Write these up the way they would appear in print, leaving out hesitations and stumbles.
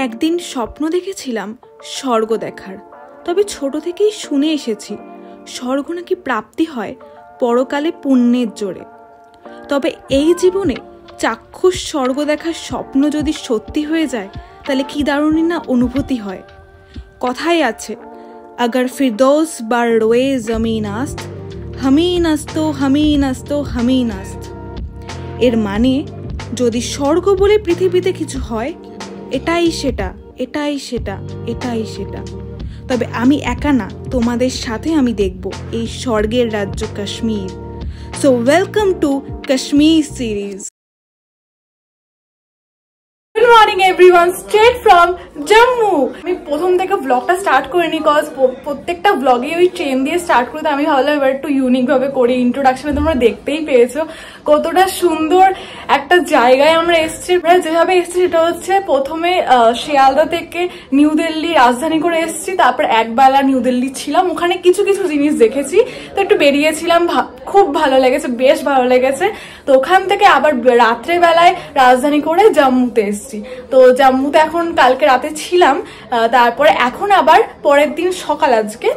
একদিন স্বপ্ন দেখেছিলাম স্বর্গ দেখার, তবে ছোট থেকেই শুনে এসেছি স্বর্গ নাকি প্রাপ্তি হয় পরকালে পুণ্যের জোরে। তবে এই জীবনে চাক্ষুষ স্বর্গ দেখার স্বপ্ন যদি সত্যি হয়ে যায় তাহলে কি দারুণই না অনুভূতি হয়। কথাই আছে, अगर फिरदौस बार रोए जमीन आस्त हमी नास्तो हमी नास्तो हमी नास्त। এর মানে যদি স্বর্গ বলে পৃথিবীতে কিছু হয়, এটাই সেটা, এটাই সেটা, এটাই সেটা। তবে আমি একা না, তোমাদের সাথে আমি দেখব এই স্বর্গের রাজ্য Kashmir. So welcome to Kashmir series. Good morning everyone, straight from Jammu. আমি প্রথম থেকে ব্লগটা স্টার্ট করিনি, কজ প্রত্যেকটা ব্লগে ওই ট্রেন দিয়ে স্টার্ট করতে আমি ভাবলাম এবার একটু ইউনিক ভাবে করি। ইন্ট্রোডাকশনে তোমরা দেখতেই পেয়েছো কতটা সুন্দর একটা জায়গায় আমরা এসেছি। যেভাবে এসেছি সেটা হচ্ছে প্রথমে শিয়ালদা থেকে নিউ দিল্লি রাজধানী করে এসেছি, তারপর একবেলা নিউ দিল্লি ছিলাম, ওখানে কিছু কিছু জিনিস দেখেছি, তো একটু বেরিয়েছিলাম, খুব ভালো লেগেছে, বেশ ভালো লেগেছে। তো ওখান থেকে আবার রাত্রেবেলায় রাজধানী করে জম্মুতে এসেছি। তো জম্মুতে এখন কালকে রাতে ছিলাম, তারপরে এখন আবার পরের দিন সকাল আজকে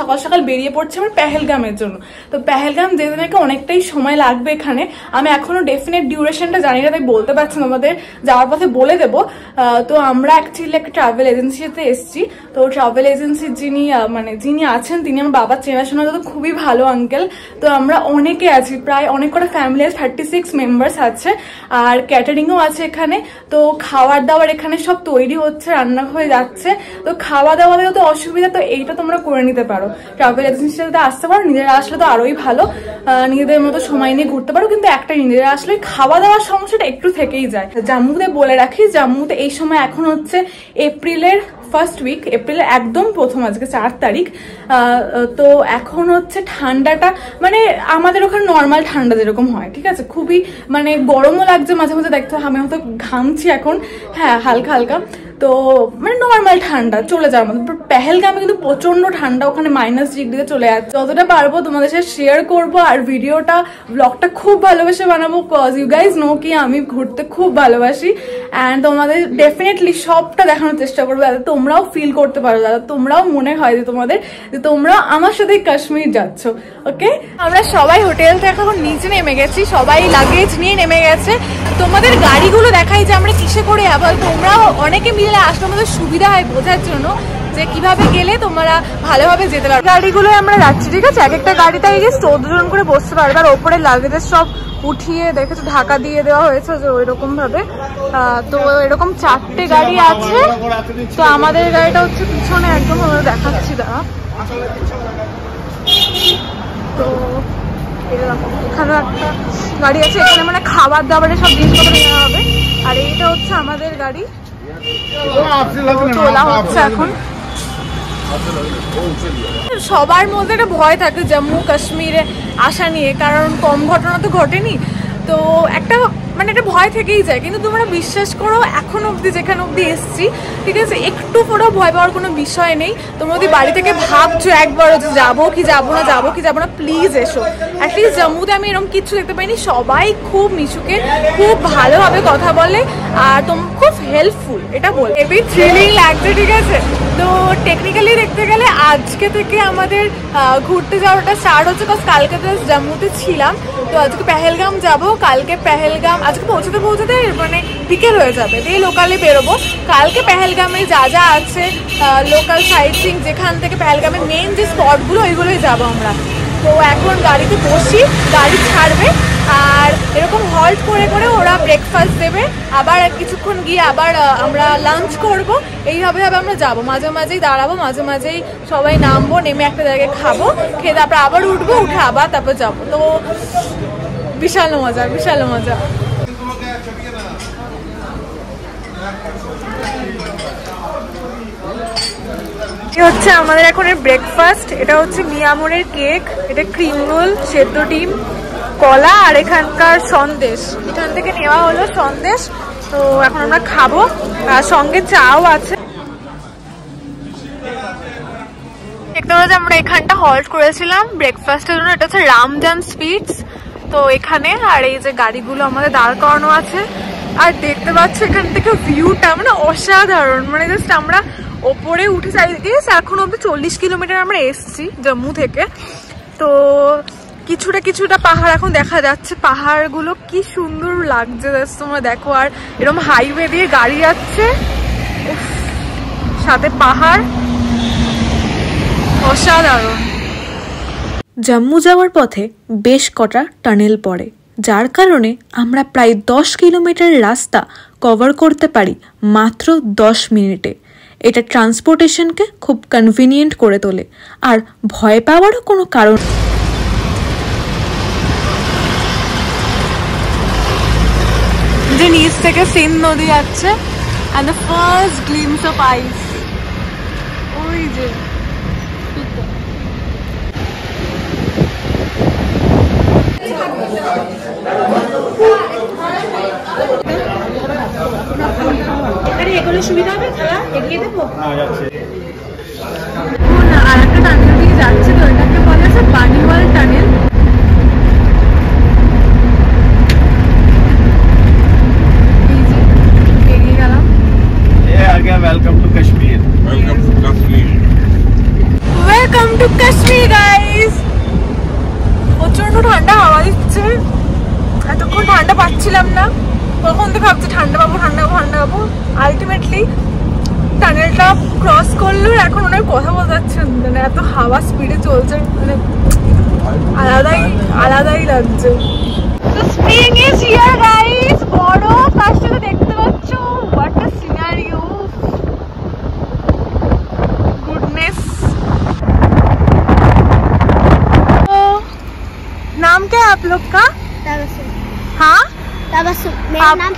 সকাল সকাল বেরিয়ে পড়ছে আমার পেহেলগামের জন্য। তো পেহেলগাম যেতে নাকি অনেকটাই সময় লাগবে এখানে, আমি এখনো ডেফিনেট ডিউরেশনটা জানি না, তাই বলতে পারছি না, আমাদের যাওয়ার পথে বলে দেবো। তো আমরা অ্যাকচুয়ালি একটা ট্রাভেল এজেন্সিতে এসেছি। তো ট্রাভেল এজেন্সির যিনি আছেন তিনি আমার বাবার চেনাশোনা, তো খুবই ভালো আঙ্কেল। তো আমরা অনেকে আছি, প্রায় অনেক কটা ফ্যামিলি আছে, 36 মেম্বার্স আছে, আর ক্যাটারিংও আছে এখানে। তো খাবার দাবার এখানে সব তৈরি হচ্ছে, রান্না হয়ে যাচ্ছে। তো খাওয়া দাওয়াতে তো অসুবিধা, তো এইটা তোমরা করে নিতে পারো, ট্রাভেল এজেন্সিতে আসতে পারো। নিজেরা আসলে তো আরোই ভালো, নিজেদের মতো সময় নিয়ে ঘুরতে পারো, কিন্তু একটা নিজেরা আসলে খাওয়া দাওয়ার সমস্যাটা একটু থেকেই যায়। জম্মুতে বলে রাখি, জম্মুতে এই সময় এখন হচ্ছে এপ্রিলের ফার্স্ট উইক, এপ্রিলের একদম প্রথম, আজকে 4 তারিখ। তো এখন হচ্ছে ঠান্ডাটা মানে আমাদের ওখানে নর্মাল ঠান্ডা যেরকম হয়, ঠিক আছে, খুবই মানে গরমও লাগছে মাঝে মাঝে, দেখতে আমি হয়তো ঘামছি এখন, হ্যাঁ হালকা হালকা, তো মানে নর্মাল ঠান্ডা চলে যাওয়ার মতো। পেহেলগামে কিন্তু প্রচন্ড ঠান্ডা, ওখানে -ডিগ্রিতে চলে যাচ্ছে। যতটা পারবো তোমাদের সাথে শেয়ার করবো, আর ভিডিওটা ব্লগটা খুব ভালোবেসে বানাবো, কজ ইউ গাইজ নো কি আমি ঘুরতে খুব ভালোবাসি, অ্যান্ড তোমাদের ডেফিনেটলি সবটা দেখানোর চেষ্টা করবো, যাতে তোমরাও ফিল করতে পারো, যাতে তোমরাও মনে হয় যে তোমাদের যে তোমরা আমার সাথে কাশ্মীর যাচ্ছ। ওকে, আমরা সবাই হোটেল থেকে এখন নিচে নেমে গেছি, সবাই লাগেজ নিয়ে নেমে গেছে। তোমাদের গাড়িগুলো দেখাই যে আমরা কিসে করে যাবো, তোমরাও অনেকে মিলে আসলে আমাদের সুবিধা হয় বোঝার জন্য যে কিভাবে গেলে তোমরা ভালোভাবে যেতে পারো। গাড়িগুলো আমরা যাচ্ছি, ঠিক আছে, এক একটা গাড়িতে 14 জন করে বসতে পারবে, আর ওপরে লাগেজের সব উঠিয়ে দেখেছো ঢাকা দিয়ে দেওয়া হয়েছে যে ওইরকম ভাবে। তো এরকম 4টে গাড়ি আছে। তো আমাদের গাড়িটা হচ্ছে পিছনে একদম, আমরা দেখাচ্ছি দাঁড়া। তো এখানে একটা গাড়ি আছে, এখানে মানে খাবার দাবারের সব জিনিসপত্র নেওয়া হবে, আর এইটা হচ্ছে আমাদের গাড়ি, তোলা হচ্ছে এখন। সবার মধ্যে একটা ভয় থাকে জম্মু কাশ্মীরে আসা নিয়ে, কারণ কম ঘটনা তো ঘটেনি, তো একটা মানে একটা ভয় থেকেই যায়। কিন্তু তোমরা বিশ্বাস করো, এখন অব্দি যেখানে অব্দি এসছি, ঠিক আছে, একটু পুরো ভয় পাওয়ার কোনো বিষয় নেই। তোমরা যদি বাড়ি থেকে ভাবছো একবারও যে যাবো কি যাবো না, যাবো কি যাবো না, প্লিজ এসো। অ্যাটলিস্ট জম্মুতে আমি এরকম কিছু দেখতে পাইনি, সবাই খুব মিশুকে, খুব ভালোভাবে কথা বলে, আর তোমরা খুব হেল্পফুল, এটা বল হেভি থ্রিলিং লাগছে, ঠিক আছে। তো টেকনিক্যালি দেখতে গেলে আজকে থেকে আমাদের ঘুরতে যাওয়াটা স্টার্ট হচ্ছে, কজ কালকে তো জম্মুতে ছিলাম, তো আজকে পেহেলগাম যাবো। কালকে পেহেলগাম আজকে পৌঁছতে মানে বিকেল হয়ে যাবে, দিয়ে লোকালে বেরোবো। কালকে পেহেলগামে যা যা আছে লোকাল সাইট সিং, যেখান থেকে পেহেলগামের মেন যে স্পটগুলো ওইগুলোই যাবো আমরা। তো এখন গাড়িতে বসি, গাড়ি ছাড়বে, আর এরকম হল্ট করে করে ওরা ব্রেকফাস্ট দেবে, আবার কিছুক্ষণ গিয়ে আবার আমরা লাঞ্চ করব। এইভাবে আমরা যাবো, মাঝে মাঝেই দাঁড়াবো, মাঝে মাঝেই সবাই নামবো, নেমে একটা জায়গায় খাবো, খেয়ে তারপর আবার উঠবো, উঠে আবার তারপর যাবো। তো বিশাল মজা, বিশাল মজা। হচ্ছে আমাদের এখন ব্রেকফাস্ট, এটা হচ্ছে মিয়ামোরের কেক, এটা ক্রিম রোল, সেদ্ধ ডিম, কলা, আর এখানকার সন্দেশ, এখান থেকে নেওয়া হলো সন্দেশ। তো এখন আমরা খাবো, আর সঙ্গে চাও আছে। দেখতে পাচ্ছি আমরা এখানটা হল্ট করেছিলাম ব্রেকফাস্টের জন্য, এটা হচ্ছে রামজান সুইটস। তো এখানে আর এই যে গাড়িগুলো আমাদের দাঁড় করানো আছে, আর দেখতে পাচ্ছ এখান থেকে ভিউটা মানে অসাধারণ, মানে জাস্ট আমরা ওপরে উঠে চাইছি। এখন অব্দি 40 কিলোমিটার আমরা এসছি জম্মু থেকে, তো কিছুটা কিছুটা পাহাড় এখন দেখা যাচ্ছে। পাহাড়গুলো কি সুন্দর লাগছে তোমরা দেখো, আর এরকম হাইওয়ে দিয়ে গাড়ি যাচ্ছে, সাথে পাহাড়, অসাধারণ। জম্মু যাওয়ার পথে বেশ কটা টানেল পড়ে, যার কারণে আমরা প্রায় 10 কিলোমিটার রাস্তা কভার করতে পারি মাত্র 10 মিনিটে। এটা ট্রান্সপোর্টেশনকে খুব কনভিনিয়েন্ট করে তোলে, আর ভয় পাওয়ারও কোনো কারণ। যে নিচ থেকে সিন্ধ নদী যাচ্ছে, and the first glimpse of ice, ওই যে এগুলো সুবিধা হবে, এগিয়ে দেবো না। আর একটা টানেল দিয়ে যাচ্ছে, তো এটাকে বলে আছে বানিওয়াল টানেল। এগিয়ে গেলাম। Welcome to Kashmir. Welcome to Kashmir. Welcome to Kashmir, guys. প্রচন্ড ঠান্ডা হাওয়া দিচ্ছে, এতক্ষণ ঠান্ডা পাচ্ছিলাম না, তখন তো ভাবছি ঠান্ডা পাবো ঠান্ডা পাবো ঠান্ডা পাবো। আলটিমেটলি টানেলটা ক্রস করলো, এখন ওনার কথা বলতে যাচ্ছে, মানে এত হাওয়া স্পিডে চলছে, মানে আলাদাই লাগছে। তো স্প্রিং ইজ হিয়ার গাইস, বরফ আসছে দেখতে পাচ্ছ, হোয়াট আ সিনারিও, गुडनेस। नाम क्या है आप लोग का? हाँ, मेरा नाम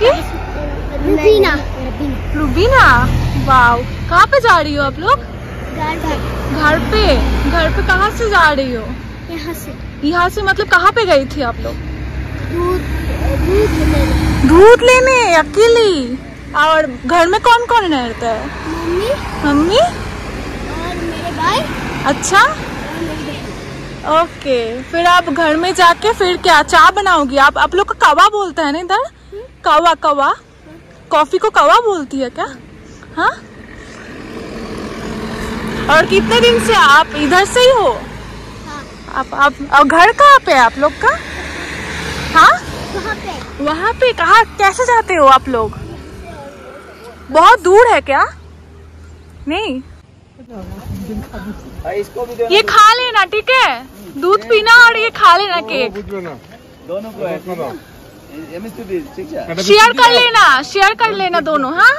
रुबीना। रुबीना, वाओ। कहाँ पे जा रही हो आप लोग? घर पे कहाँ से जा रही हो? यहाँ से मतलब कहाँ पे गई थी आप लोग? दूध लेने अकेली? और घर में कौन कौन रहता है? मम्मी और मेरे भाई। अच्छा, ओके। फिर आप घर में जाके फिर क्या चाय बनाओगी? आप लोग का कवा बोलता है ना इधर? कवा कॉफी को कवा बोलती है क्या? हाँ। और कितने दिन से आप इधर से ही हो? हाँ। आप घर कहाँ पे है आप लोग का? हाँ, वहाँ पे। कहाँ कैसे जाते हो आप लोग? बहुत दूर है क्या? नहीं, ये खा लेना, ठीक है? दूध पीना और ये खा लेना केक, दोनों को शेयर कर लेना दोनों। हाँ,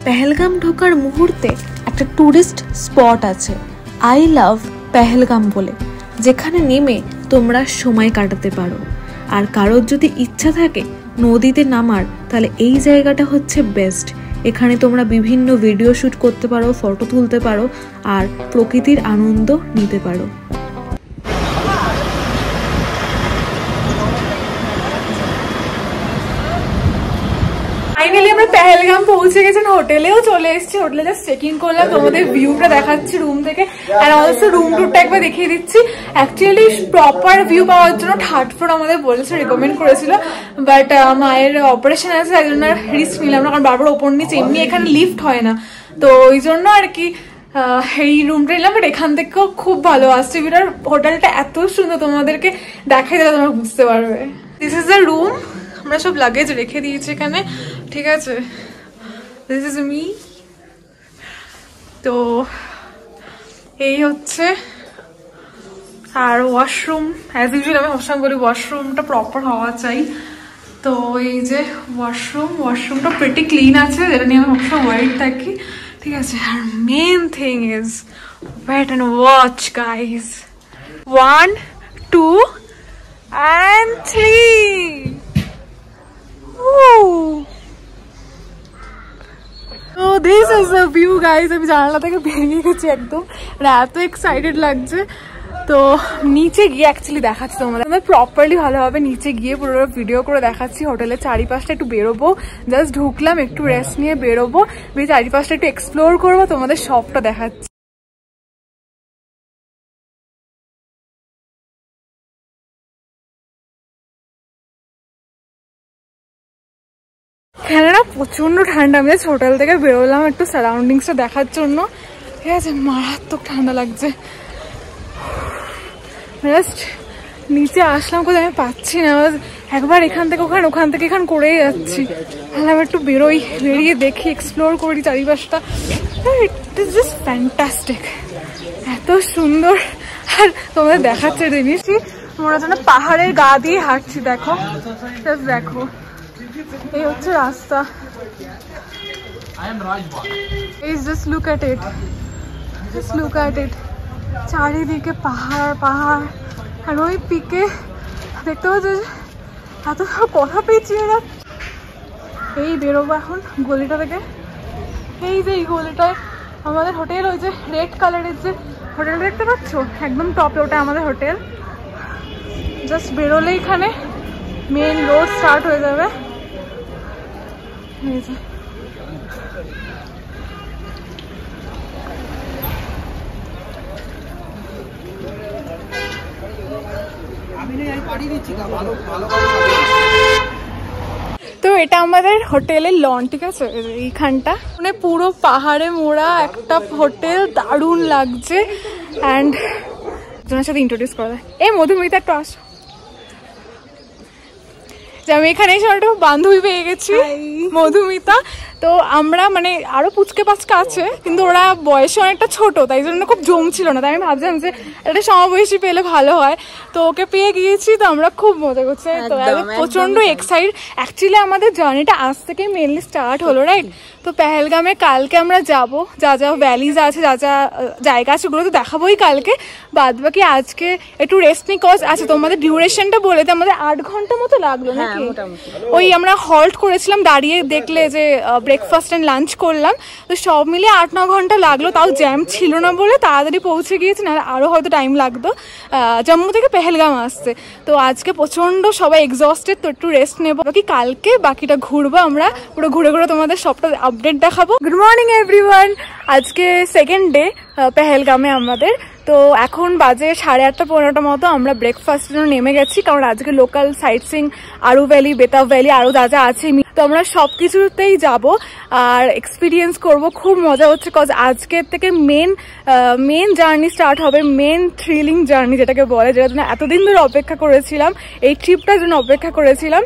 পেহেলগাম ঢোকার মুহূর্তে একটা টুরিস্ট স্পট আছে, আই লাভ পেহেলগাম বলে, যেখানে নেমে তোমরা সময় কাটাতে পারো। আর কারোর যদি ইচ্ছা থাকে নদীতে নামার, তাহলে এই জায়গাটা হচ্ছে বেস্ট। এখানে তোমরা বিভিন্ন ভিডিও শ্যুট করতে পারো, ফটো তুলতে পারো, আর প্রকৃতির আনন্দ নিতে পারো। ফাইনালি আমরা পেহেলগাম পৌঁছে গেছেন, হোটেলেও চলে এসেছি। হোটেলে জাস্ট চেকিং করলাম, তোমাদের ভিউটা দেখাচ্ছি রুম থেকে, আর অলসো রুম টুরটা একবার দেখিয়ে দিচ্ছি। অ্যাকচুয়ালি প্রপার ভিউ পাওয়ার জন্য 3rd ফ্লোর আমাদের বলেছে, রেকমেন্ড করেছিল, বাট মায়ের অপারেশন আছে, তাই জন্য রিস্ক নিলাম না, কারণ বারবার ওপর নিচে, এমনি এখানে লিফট হয় না, তো ওই জন্য আর কি এই রুমটা নিলাম। বাট এখান থেকেও খুব ভালো আসছে ভিউটার, হোটেলটা এত সুন্দর, তোমাদেরকে দেখাই দিলে তোমরা বুঝতে পারবে। দিস ইজ দ্য রুম, আমরা সব লাগেজ রেখে দিয়েছি এখানে, ঠিক আছে? This is me. তো এই হচ্ছে, আর ওয়াশরুম অ্যাজ ইউজুয়াল আমি সবসময় বলি ওয়াশরুমটা প্রপার হওয়া চাই। তো এই যে ওয়াশরুমটা প্রিটি ক্লিন আছে, যেটা নিয়ে আমি সবসময় ওয়াইড থাকি, ঠিক আছে? আর main thing is wait and watch guys. 1, 2 and 3. So this is the view guys. আমি জানালা থেকে বেরিয়ে গেছি একদম, এত এক্সাইটেড লাগছে। তো নিচে গিয়ে অ্যাকচুয়ালি দেখাচ্ছি তোমাদের প্রপারলি ভালোভাবে নিচে গিয়ে পুরো ভিডিও করে দেখাচ্ছি। হোটেলের চারিপাশটা একটু বেরোবো, জাস্ট ঢুকলাম, একটু রেস্ট নিয়ে বেরোবো, চারিপাশটা একটু এক্সপ্লোর করবো, তোমাদের সবটা দেখাচ্ছি। এখানে না প্রচন্ড ঠান্ডা। আমি হোটেল থেকে বেরোলাম একটু সারাউন্ডিংসটা দেখার জন্য, ঠিক আছে, মারাত্মক ঠান্ডা লাগছে। জাস্ট নিচে আসলাম, কোথায় আমি পাচ্ছি না, একবার এখান থেকে ওখানে, ওখান থেকে এখান করেই যাচ্ছি। তাহলে আমি একটু বেরোই, বেরিয়ে দেখি, এক্সপ্লোর করি চারিপাশটা। ইট ইজ জাস্ট ফ্যান্টাস্টিক, এত সুন্দর। আর তোমাদের দেখাচ্ছে জিনিস, মনে হচ্ছে না পাহাড়ের গা দিয়ে হাঁটছি। দেখো দেখো, এই হচ্ছে রাস্তা। Just look at it, just look at it, চারিদিকে পাহাড় পাহাড়। আর ওই পিকে দেখতে পাচ্ছ এত কথা পেয়েছি। এরা এই বেরোবো এখন গলিটা থেকে। এই যে এই গলিটায় আমাদের হোটেল, ওই যে রেড কালারের যে হোটেল দেখতে পাচ্ছ একদম টপে, ওটা আমাদের হোটেল। জাস্ট বেরোলে এখানে মেন রোড স্টার্ট হয়ে যাবে। এই যে তো এটা আমাদের হোটেলের লন, ঠিক আছে, এইখানটা মানে পুরো পাহাড়ে মোড়া একটা হোটেল, দারুণ লাগছে। অ্যান্ড জনের সাথে ইন্ট্রোডিউস করা যায়, এই মধুমিতা একটু আসো। যে আমি এখানে এসে একটা বান্ধবী পেয়ে গেছি, মধুমিতা। তো আমরা মানে আরো পুচকে পাচকে আছে, কিন্তু ওরা বয়সে অনেকটা ছোট, তাই জন্য খুব জমছিল না। তাই আমি ভাবছিলাম যে একটা সমবয়সী পেলে ভালো হয়, তো ওকে পেয়ে গিয়েছি। তো আমরা খুব মজা করছি, তো প্রচন্ড এক্সাইট। অ্যাকচুয়ালি আমাদের জার্নিটা আজ থেকে মেনলি স্টার্ট হলো, রাইট? তো পেহেলগামে কালকে আমরা যাব, যা যা ভ্যালিজ আছে, যা যা জায়গা আছে ওগুলো তো দেখাবোই কালকে। বাদ বাকি আজকে একটু রেস্ট নিই। কজ আচ্ছা, তোমাদের ডিউরেশনটা বলে তো আমাদের 8 ঘন্টা মতো লাগলো নাকি? ওই আমরা হল্ট করেছিলাম, দাঁড়িয়ে দেখলে যে ব্রেকফাস্ট অ্যান্ড লাঞ্চ করলাম, তো সব মিলিয়ে 8-9 ঘন্টা লাগলো। তাও জ্যাম ছিল না বলে তাড়াতাড়ি পৌঁছে গিয়েছি, না আরও হয়তো টাইম লাগতো জম্মু থেকে পেহেলগাম আসতে। তো আজকে প্রচণ্ড সবাই এক্সস্টেড, তো একটু রেস্ট নেবো। বাকি কালকে বাকিটা ঘুরবো আমরা, পুরো ঘুরে ঘুরে তোমাদের সবটা আপডেট দেখাবো। গুড মর্নিং এভরিওয়ান, আজকে সেকেন্ড ডে পেহেলগামে আমাদের। তো এখন বাজে 8:30-9টা মতো। আমরা ব্রেকফাস্টের জন্য নেমে গেছি, কারণ আজকে লোকাল সাইট সিং, আরু ভ্যালি, বেতাব ভ্যালি, আরও যা যা আছে, তো আমরা সব কিছুতেই যাবো আর এক্সপিরিয়েন্স করবো। খুব মজা হচ্ছে, কজ আজকের থেকে মেন জার্নি স্টার্ট হবে, মেন থ্রিলিং জার্নি যেটাকে বলে, যেটার জন্য এতদিন ধরে অপেক্ষা করেছিলাম, এই ট্রিপটার জন্য অপেক্ষা করেছিলাম।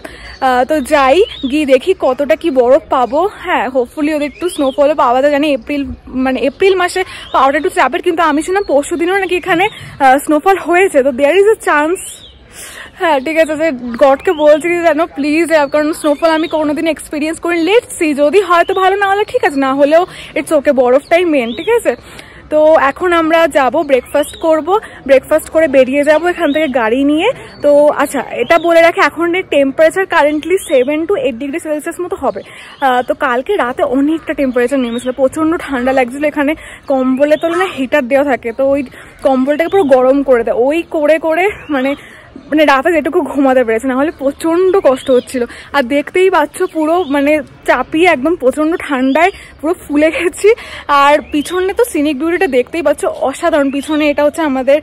তো যাই, গিয়ে দেখি কতটা কি বরফ পাবো। হ্যাঁ, হোপফুলি ওদের একটু স্নোফলও পাওয়া যায়। জানি এপ্রিল মাসে পাওয়াটা একটু চাপের, কিন্তু আমি শুনলাম পরশু দিনও নাকি এখানে স্নোফল হয়েছে, তো দেয়ার ইজ এ চান্স। হ্যাঁ ঠিক আছে, গডকে বলছি জানো প্লিজ, কারণ স্নোফল আমি কোনোদিন এক্সপিরিয়েন্স করি। লেটস সি, যদি হয়তো ভালো, না হলে ঠিক আছে, না হলেও ইটস ওকে, বরফটাই মেন, ঠিক আছে। তো এখন আমরা যাব, ব্রেকফাস্ট করব, ব্রেকফাস্ট করে বেরিয়ে যাব এখান থেকে গাড়ি নিয়ে। তো আচ্ছা, এটা বলে রাখি, এখন temperature currently 7 to 8 degree Celsius মতো হবে। তো কালকে রাতে অনেকটা টেম্পারেচার নেমেছিল, প্রচণ্ড ঠান্ডা লাগছিল। এখানে কম্বলের তুলনায় হিটার দেওয়া থাকে, তো ওই কম্বলটাকে পুরো গরম করে দেয়, ওই করে করে মানে রাতে যেটুকু ঘুমাতে পেরেছে, না হলে প্রচন্ড কষ্ট হচ্ছিল। আর দেখতেই পাচ্ছ পুরো মানে চাপিয়ে একদম প্রচন্ড ঠান্ডায় পুরো ফুলে গেছি। আর পিছনে তো সিনিক বিউটিটা দেখতেই পাচ্ছ, অসাধারণ। পিছনে এটা হচ্ছে আমাদের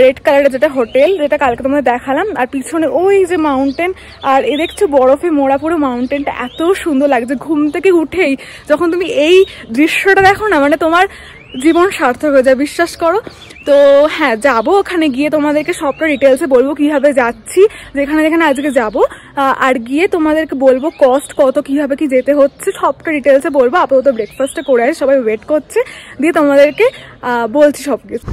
রেড কালারের যেটা হোটেল, যেটা কালকে তোমাদের দেখালাম। আর পিছনে ওই যে মাউন্টেন, আর এ দেখছো বরফে মোড়া পুরো মাউন্টেনটা, এত সুন্দর লাগছে। ঘুম থেকে উঠেই যখন তুমি এই দৃশ্যটা দেখো না, মানে তোমার জীবন সার্থক হয়ে যায়, বিশ্বাস করো। তো হ্যাঁ, যাবো ওখানে গিয়ে তোমাদেরকে সবটা ডিটেলসে বলবো কিভাবে যাচ্ছি, যেখানে যেখানে আজকে যাবো। আর গিয়ে তোমাদেরকে বলবো কস্ট কত, কিভাবে কি যেতে হচ্ছে, সবটা ডিটেলসে বলবো। আপাতত ব্রেকফাস্টটা করে আসে, সবাই ওয়েট করছে, দিয়ে তোমাদেরকে বলছি সব কিছু।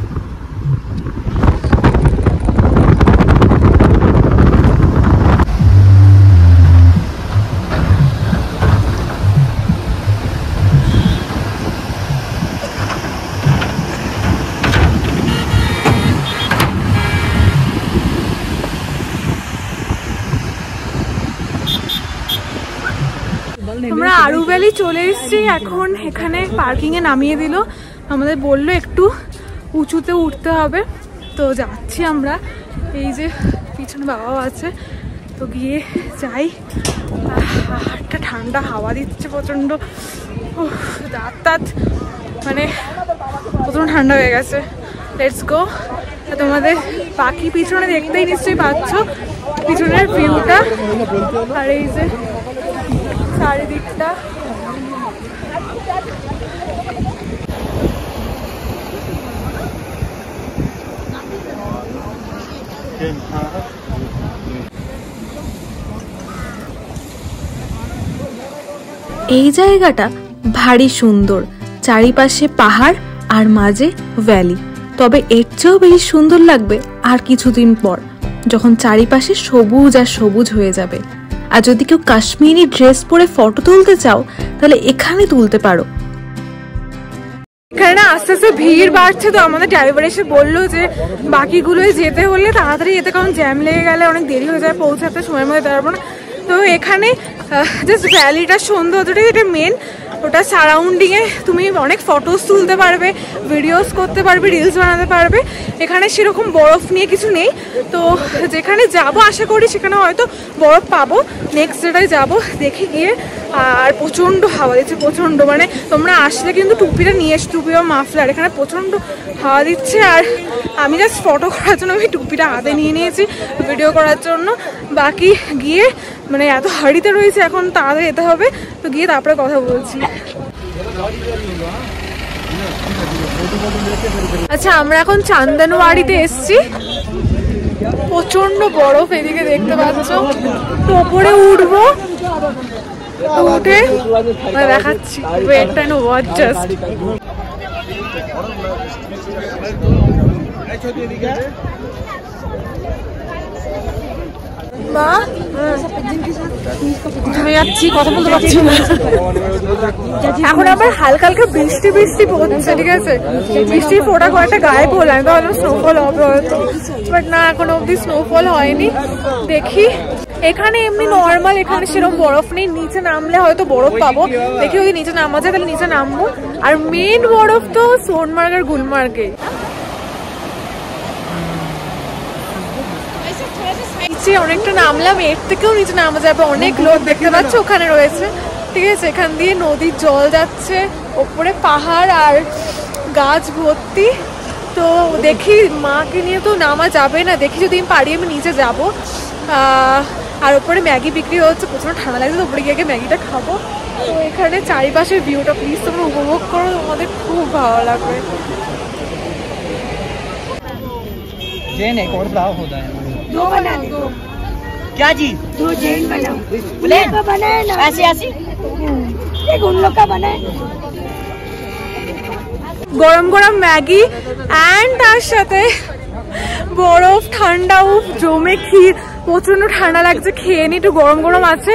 আমরা আরু ভ্যালি চলে এসেছি এখন। এখানে পার্কিং এ নামিয়ে দিল, আমাদের বললো একটু উঁচুতে উঠতে হবে। তো যাচ্ছি আমরা, এই যে পিছনে বাবাও আছে, তো গিয়ে যাই। একটা ঠান্ডা হাওয়া দিচ্ছে প্রচণ্ড, দাঁত মানে প্রচণ্ড ঠান্ডা হয়ে গেছে। Let's go. তোমাদের পাখি পিছনে দেখতেই নিশ্চয়ই পাচ্ছ পিছনের ভিউটা, আর এই যে চারিদিকটা। এই জায়গাটা ভারী সুন্দর, চারিপাশে পাহাড় আর মাঝে ভ্যালি। তবে এর চেয়েও বেশি সুন্দর লাগবে আর কিছুদিন পর, যখন চারিপাশে সবুজ আর সবুজ হয়ে যাবে। আর যদি কেউ কাশ্মীরি ড্রেস পরে ফটো তুলতে চাও তাহলে এখানে তুলতে পারো। এখানে আস্তে আস্তে ভিড় বাড়ছে, তো আমাদের ড্রাইভার এসে বললো যে বাকিগুলোয় যেতে হলে তাড়াতাড়ি যেতে, কারণ জ্যাম লেগে গেলে অনেক দেরি হয়ে যায়, পৌঁছাতে সময়ের মধ্যে পারবো না। তো এখানে জাস্ট ভ্যালিটার সৌন্দর্যটাই এটা মেন। ওটা সারাউন্ডিংয়ে তুমি অনেক ফটোস তুলতে পারবে, ভিডিওস করতে পারবে, রিলস বানাতে পারবে। এখানে সেরকম বরফ নিয়ে কিছু নেই, তো যেখানে যাব আশা করি সেখানে হয়তো বরফ পাবো। নেক্সট যেটাই যাবো দেখি গিয়ে। আর প্রচণ্ড হাওয়া দিচ্ছে, প্রচণ্ড, মানে তোমরা আসলে কিন্তু টুপিটা নিয়ে এসো, টুপি বা মাফলার। এখানে প্রচণ্ড হাওয়া দিচ্ছে, আর আমি জাস্ট ফটো করার জন্য আমি টুপিটা হাতে নিয়ে নিয়েছি ভিডিও করার জন্য। বাকি গিয়ে মানে এত হাড়িতে রয়েছে, এখন তাড়াতাড়ি যেতে হবে, তো গিয়ে তারপরে কথা বলছি। আচ্ছা, আমরা এখন চান্দনওয়াড়িতে এসছি। প্রচন্ড বরফ এদিকে দেখতে পাচ্ছ, তো ওপরে উঠবো, উঠে দেখাচ্ছি। Wait and watch just. মা ঘুরে যাচ্ছি, কথা বলতে পারছি না। এখন আবার হালকা হালকা বৃষ্টি বৃষ্টি পড়ছে, ঠিক আছে, বৃষ্টির ফোঁটা কয়েকটা গায়ে পড়লো, আমি তো ভাবলাম স্নোফল হবে হয়তো, বাট না, এখন অব্দি স্নোফল হয়নি। দেখি এখানে এমনি নর্মাল, এখানে সেরকম বরফ নেই, নিচে নামলে হয়তো বরফ পাবো। দেখি যদি নিচে নামা যায় তাহলে নিচে নামবো। আর মেন বরফ তো সোনমার্গ আর গুলমার্গে। নিচে অনেকটা নামলাম, এর থেকেও নিচে নামা যাবে, অনেক লোক দেখতে পাচ্ছ ওখানে রয়েছে, ঠিক আছে। এখান দিয়ে নদীর জল যাচ্ছে, ওপরে পাহাড় আর গাছ ভর্তি। তো দেখি, মাকে নিয়ে তো নামা যাবে না, দেখি যদি আমি পারি আমি নিচে যাব। আর ওপরে ম্যাগি বিক্রি হচ্ছে, প্রচণ্ড ঠান্ডা লাগছে, তো ওপরে গিয়ে ম্যাগিটা খাবো। তো এখানে চারিপাশের ভিউটা প্লিজ তোমরা উপভোগ করো, তোমাদের খুব ভালো লাগবে। एक और पुलाव होता है, दो बना दो, क्या जी? दो जैन बनाओ, प्लेन का बनाए ना, ऐसे ऐसे एक उन लोग का बनाए। গরম গরম ম্যাগি অ্যান্ড তার সাথে বরফ, ঠান্ডা, জমে ক্ষীর। প্রচন্ড ঠান্ডা লাগছে, খেয়ে নি, একটু গরম গরম আছে,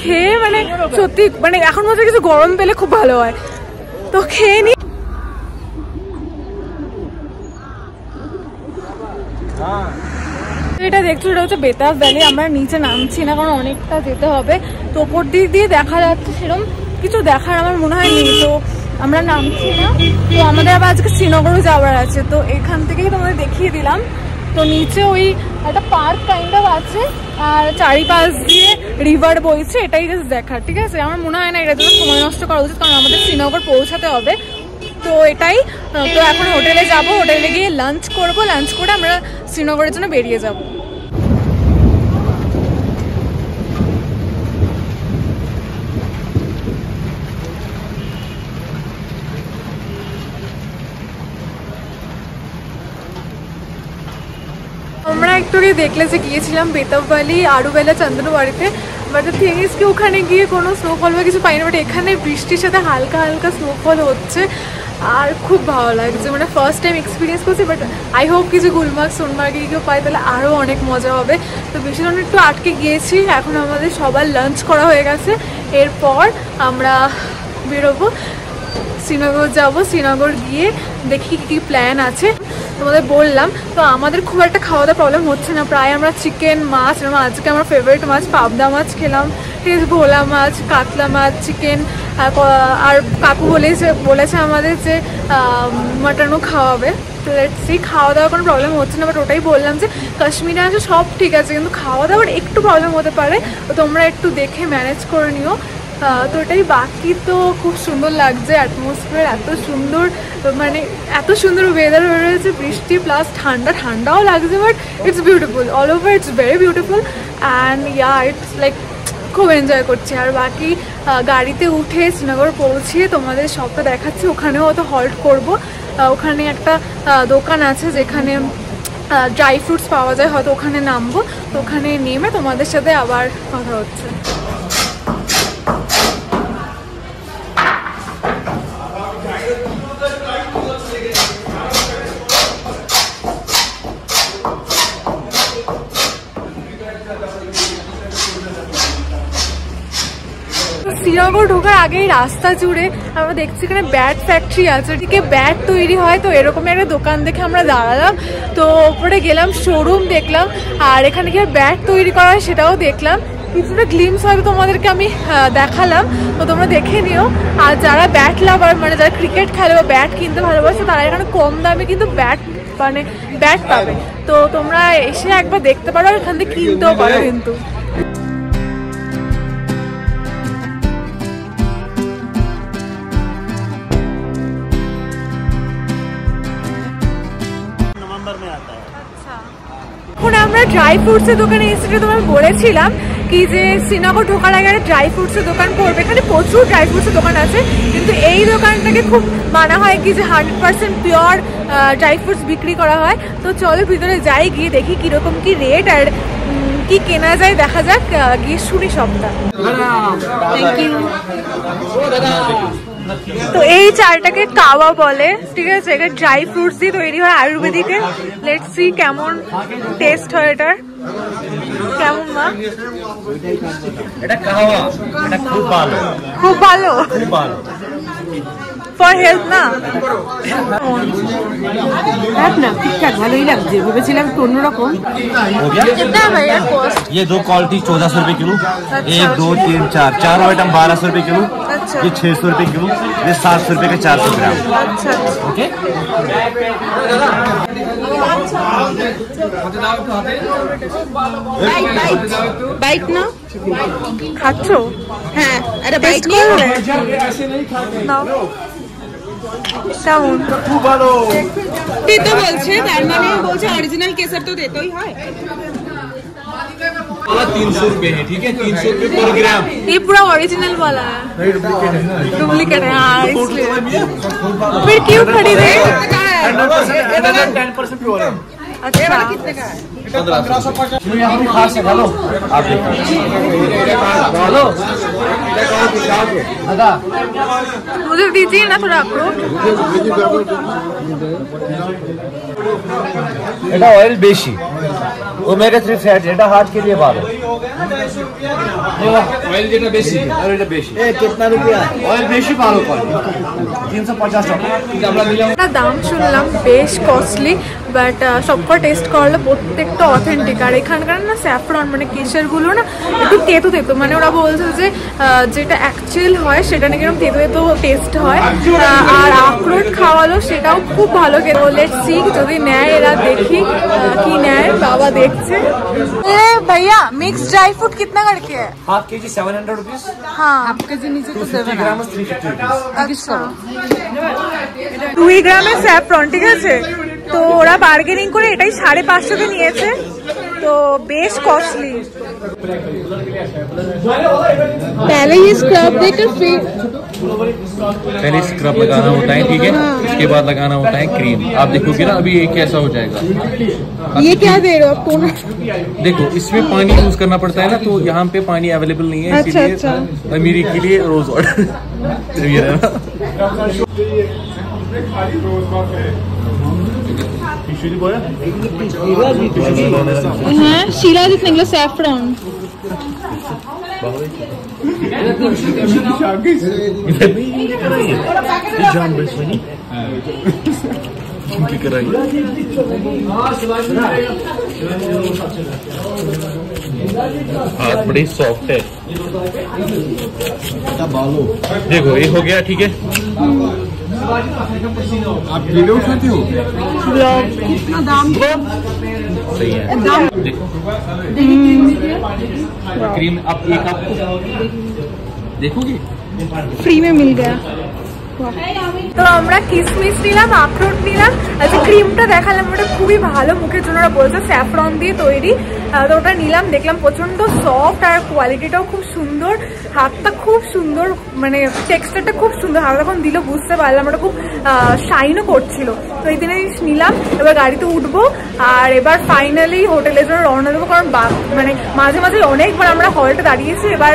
খেয়ে মানে সত্যি মানে এখন মধ্যে কিছু গরম পেলে খুব ভালো হয়, তো খেয়ে নি। এটা দেখছো, এটা হচ্ছে বেতাব ভ্যালি। আমরা নিচে নামছি না, কারণ অনেকটা যেতে হবে, তো ওপর দিক দিয়ে দেখা যাচ্ছে, সেরকম কিছু দেখার আমার মনে হয় নেই, তো আমরা নামছি না। তো আমাদের আবার আজকে শ্রীনগরও যাওয়ার আছে, তো এখান থেকেই তোমাদের দেখিয়ে দিলাম। তো নিচে ওই একটা পার্ক কাইন্ড অফ আছে, আর চারিপাশ দিয়ে রিভার বইছে, এটাই জাস্ট দেখার, ঠিক আছে। আমার মনে হয় না এটা জন্য সময় নষ্ট করা উচিত, কারণ আমাদের শ্রীনগর পৌঁছাতে হবে, তো এটাই। তো এখন হোটেলে যাব, হোটেলে গিয়ে লাঞ্চ করব, লাঞ্চ করে আমরা শ্রীনগরের জন্য বেরিয়ে যাব। আমরা একটু আগে দেখলে যে গিয়েছিলাম বেতাব ভ্যালি, আরুবেলা, চান্দনওয়াড়িতে, বাট দ্য থিং ইজ কি ওখানে গিয়ে কোনো স্নোফল বা কিছু পাইনি, বাট এখানে বৃষ্টির সাথে হালকা হালকা স্নোফল হচ্ছে, আর খুব ভালো লাগছে, মানে ফার্স্ট টাইম এক্সপিরিয়েন্স করছি। বাট আই হোপ কিছু গুলমার্গ সোনমার্গে কেউ পাই, তাহলে আরও অনেক মজা হবে। তো বেশি জন একটু আটকে গিয়েছি, এখন আমাদের সবার লাঞ্চ করা হয়ে গেছে, এরপর আমরা বেরোবো, শ্রীনগর যাব। শ্রীনগর গিয়ে দেখি কী প্ল্যান আছে, তোমাদের বললাম। তো আমাদের খুব একটা খাওয়া দাওয়া প্রবলেম হচ্ছে না, প্রায় আমরা চিকেন, মাছ, আজকে আমার ফেভারিট মাছ পাবদা মাছ খেলাম, টেস্ট ভোলা মাছ, কাতলা মাছ, চিকেন, আর কাকু বলেছে আমাদের যে মাটনও খাওয়াবে। তো লেটস সি, খাওয়া দাওয়া কোনো প্রবলেম হচ্ছে না, বাট ওটাই বললাম যে কাশ্মীরে আছে সব ঠিক আছে, কিন্তু খাওয়া দাওয়ার একটু প্রবলেম হতে পারে, তো তোমরা একটু দেখে ম্যানেজ করে নিও। তো এটাই, বাকি তো খুব সুন্দর লাগছে, অ্যাটমসফিয়ার এত সুন্দর, মানে এত সুন্দর ওয়েদার হয়ে রয়েছে, বৃষ্টি প্লাস ঠান্ডাও লাগছে, but it's beautiful, all over it's very beautiful and yeah it's like খুব এনজয় করছি। আর বাকি গাড়িতে উঠে শ্রীনগর পৌঁছিয়ে তোমাদের সবটা দেখাচ্ছি। ওখানেও অত হল্ট করব, ওখানে একটা দোকান আছে যেখানে ড্রাই ফ্রুটস পাওয়া যায়, হয়তো ওখানে নামবো, তো ওখানে নেমে তোমাদের সাথে আবার কথা হচ্ছে। শ্রীনগর ঢোকার আগেই রাস্তা জুড়ে আমরা দেখছি এখানে ব্যাট ফ্যাক্টরি আছে, এদিকে ব্যাট তৈরি হয়, তো এরকমই একটা দোকান দেখে আমরা দাঁড়ালাম, তো ওপরে গেলাম, শোরুম দেখলাম, আর এখানে কি ব্যাট তৈরি করা হয় সেটাও দেখলাম, কিছুটা গ্লিমস হয়তো তোমাদেরকে আমি দেখালাম, তো তোমরা দেখে নিও। আর যারা ব্যাট লাভার, মানে যারা ক্রিকেট খেলে বা ব্যাট কিনতে ভালোবাসে, তারা এখানে কম দামে কিন্তু ব্যাট পাবে, তো তোমরা এসে একবার দেখতে পারো, এখান থেকে কিনতেও পারো কিন্তু। এখন আমরা ড্রাই ফ্রুটসের দোকানে এসেছি, তোমায় বলেছিলাম কি যে শ্রীনগর ঢোকার আগে একটা ড্রাই ফ্রুটসের দোকান পড়বে, এখানে প্রচুর ড্রাই ফ্রুটসের দোকান আছে, কিন্তু এই দোকানটাকে খুব মানা হয় কি যে 100% পিওর ড্রাই ফ্রুটস বিক্রি করা হয়। তো চলো ভিতরে যাই, গিয়ে দেখি কিরকম কি রেট আর কি কেনা যায়, দেখা যাক, গিয়ে শুনি সবটা। Thank you. তো এই চালটাকে কাওয়া বলে, ঠিক আছে, এটা ড্রাই ফ্রুটস দিয়ে তৈরি হয় আয়ুর্বেদিকে। লেটস সি কেমন টেস্ট হয় এটার। কেমন মা? এটা কাওয়া, এটা খুব ভালো, খুব ভালো, খুব ভালো ফর হেলথ না? না ঠিকঠাক ভালোই লাগছে, ভেবেছিলাম একটু অন্যরকম। कितना है भैया कॉस्ट? ये दो क्वालिटी 1400 रुपए किलो, 1 2 3 4 चारों आइटम 1200 रुपए किलो, अच्छा। ये 600 रुपए किलो, ये 700 रुपए का 400 ग्राम। अच्छा ओके, বাইক না খাচ্ছ? হ্যাঁ আরে টেস্ট করলে নাও, কেমন? खूब ভালো। তেতো বলছে, তার মানে বলছে অরিজিনাল কেসার তো তেতোই হয়। 300 रुपए है, ठीक है, 300 रुपए पर ग्राम। ये पूरा ओरिजिनल वाला है, डुप्लीकेट है, हाँ इसलिए। फिर क्यों खरीदे? 10% प्योर है। अच्छा, कितने का है? 1550। यहाँ भी खास है, हेलो आप देखो, हेलो दादा मुझे दीजिए ना थोड़ा अखरोट। এটা অয়েল বেশি, ওমেগা 3 ফ্যাট, এটা হার্ট के लिए ভালো। অয়েল যেটা বেশি আর এটা বেশি। এ কিতনা রুপিয়া? অয়েল বেশি ভালো কোয়ালিটি, 350 টাকা। আমরা নিলাম না, দাম শুনলাম বেশ কস্টলি, বাট সবকটা টেস্ট করলে প্রত্যেকটা অথেন্টিক। আর এখানকার না স্যাফরন মানে কেশরগুলো না একটু তেতো তেতো, মানে ওরা বলছে যে যেটা অ্যাকচুয়াল হয় সেটা নাকি এরকম তেতো তেতো টেস্ট হয়। আর আখরোট খাওয়ালো, সেটাও খুব ভালো খেতে। লেটস সি যদি নেয় এরা, দেখি কি নেয়। বাবা দেখছে। भैया मिक्स ड्राई फ्रूट कितना करके है? हाफ केजी 700 रुपीस, हाँ, হাফ কেজি নিচে তো 50 গ্রাম 350 रुपीस। আচ্ছা 2 গ্রামের স্যাফরন, ঠিক আছে। তো ওরা বার্গেনিং করে এটাই 550 নিয়েছে, তো বেশ কস্টলি। पहले ही स्क्रब देकर फिर पहले स्क्रब लगाना होता है, ठीक है, उसके बाद लगाना होता है क्रीम। आप देखोगे ना अभी ये कैसा हो जाएगा। ये क्या दे रहे हो आप? टोनर देखो इसमें पानी यूज करना पड़ता है ना, तो यहाँ पे पानी अवेलेबल नहीं है, अच्छा, इसीलिए अच्छा। अमीरी के लिए रोज वाटर ये है ना। हाँ, शीलाजीत निकला सैफरन। हाथ बड़ी सॉफ्ट है। देखो ये हो गया, ठीक है। आप वीडियो उठाते हो? कितना दाम सही है। देखो क्रीम आप एक आप देखोगे फ्री में मिल गया। তো আমরা কিসমিস নিলাম, আখরোট নিলাম। আচ্ছা ক্রিমটা দেখালাম, ওটা খুবই ভালো, মুখের জন্য ওরা বলছে স্যাফরন দিয়ে তৈরি। তো ওটা নিলাম, দেখলাম প্রচন্ড সফট আর কোয়ালিটিটাও খুব সুন্দর, হাতটা খুব সুন্দর, মানে টেক্সচারটা খুব সুন্দর। হাত যখন দিল বুঝতে পারলাম ওটা খুব শাইনও করছিল। তো এই দিনে নিলাম, এবার গাড়িতে উঠবো আর এবার ফাইনালি হোটেলের জন্য রওনা দেবো। কারণ মানে মাঝে মাঝে অনেকবার আমরা হলটে দাঁড়িয়েছি, এবার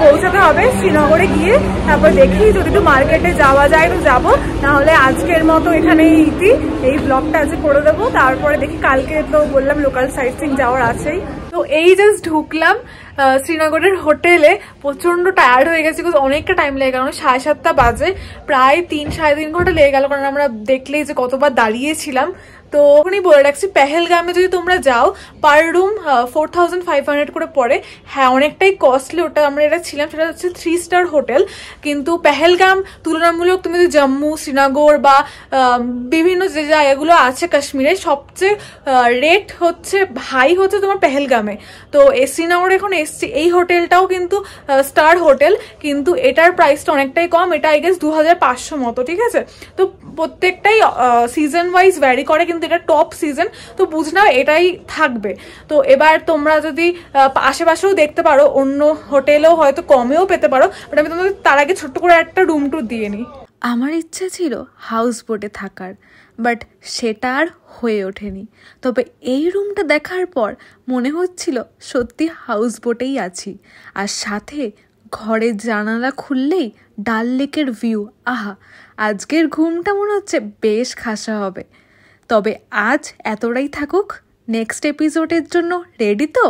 পৌঁছাতে হবে শ্রীনগরে গিয়ে। তারপর দেখি যদি একটু মার্কেটে যাওয়া যায় তো যাবো, নাহলে আজকের মতো এখানেই ইতি, এই ব্লগটা আজকে করে দেবো। তারপরে দেখি কালকে তো বললাম লোকাল সাইট সিইং যাওয়ার আছেই। তো এই জাস্ট ঢুকলাম শ্রীনগরের হোটেলে, প্রচন্ড টায়ার্ড হয়ে গেছে, অনেকটা টাইম লেগে গেল, 7:30 বাজে, প্রায় 3-3.5 ঘন্টা লেগে গেল। কারণ আমরা দেখলেই যে কতবার দাঁড়িয়েছিলাম। তো ওখানেই বলে রাখছি, পেহেলগামে যদি তোমরা যাও পার রুম 4500 করে পড়ে। হ্যাঁ অনেকটাই কস্টলি, ওটা আমরা এটা ছিলাম, সেটা হচ্ছে 3 স্টার হোটেল। কিন্তু পেহেলগাম তুলনামূলক তুমি যদি জম্মু, শ্রীনগর বা বিভিন্ন যে জায়গাগুলো আছে কাশ্মীরে, সবচেয়ে রেট হচ্ছে হাই হচ্ছে তোমার পেহেলগামে। তো শ্রীনগরে এখন এসছি, এই হোটেলটাও কিন্তু স্টার হোটেল, কিন্তু এটার প্রাইসটা অনেকটাই কম, এটা আই গেস 2500 মতো, ঠিক আছে। তো প্রত্যেকটাই সিজন ওয়াইজ ভ্যারি করে, কিন্তু এটা টপ সিজন, তো বুঝ নাও এটাই থাকবে। তো এবার তোমরা যদি আশেপাশেও দেখতে পারো, অন্য হোটেলেও হয়তো কমেও পেতে পারো, বাট আমি তোমাদের তার আগে ছোট্ট করে একটা রুম ট্যুর দিয়ে নিই। আমার ইচ্ছা ছিল হাউস বোটে থাকার, বাট সেটা আর হয়ে ওঠেনি। তবে এই রুমটা দেখার পর মনে হচ্ছিল সত্যি হাউস বোটেই আছি, আর সাথে ঘরের জানালা খুললেই ডাল লেকের ভিউ। আহা, আজকের ঘুমটা মনে হচ্ছে বেশ খাসা হবে। তবে আজ এতটাই থাকুক, নেক্সট এপিসোডের জন্য রেডি তো?